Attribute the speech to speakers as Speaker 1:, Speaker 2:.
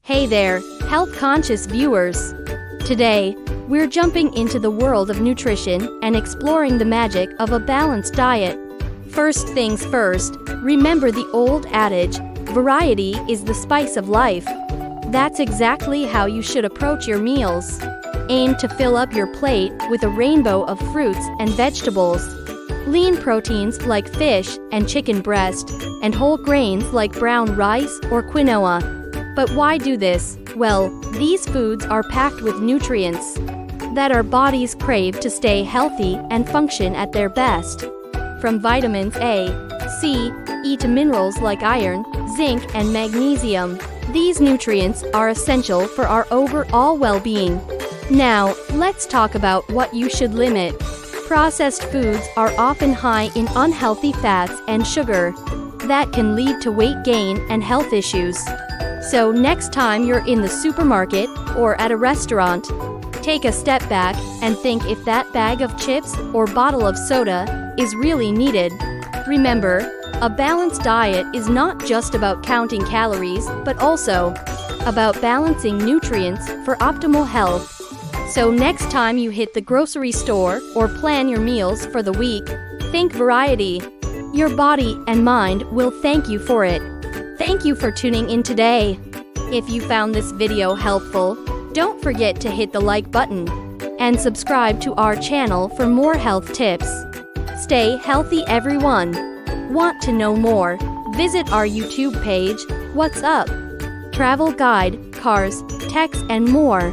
Speaker 1: Hey there, health-conscious viewers! Today, we're jumping into the world of nutrition and exploring the magic of a balanced diet. First things first, remember the old adage, variety is the spice of life. That's exactly how you should approach your meals. Aim to fill up your plate with a rainbow of fruits and vegetables. Lean proteins like fish and chicken breast, and whole grains like brown rice or quinoa. But why do this? Well, these foods are packed with nutrients that our bodies crave to stay healthy and function at their best. From vitamins A, C, E to minerals like iron, zinc, and magnesium, these nutrients are essential for our overall well-being. Now, let's talk about what you should limit. Processed foods are often high in unhealthy fats and sugar that can lead to weight gain and health issues. So next time you're in the supermarket or at a restaurant, take a step back and think if that bag of chips or bottle of soda is really needed. Remember, a balanced diet is not just about counting calories, but also about balancing nutrients for optimal health. So next time you hit the grocery store or plan your meals for the week, think variety. Your body and mind will thank you for it. Thank you for tuning in today. If you found this video helpful, don't forget to hit the like button and subscribe to our channel for more health tips. Stay healthy, everyone. Want to know more? Visit our YouTube page, What's Up? Travel guide, cars, techs, and more.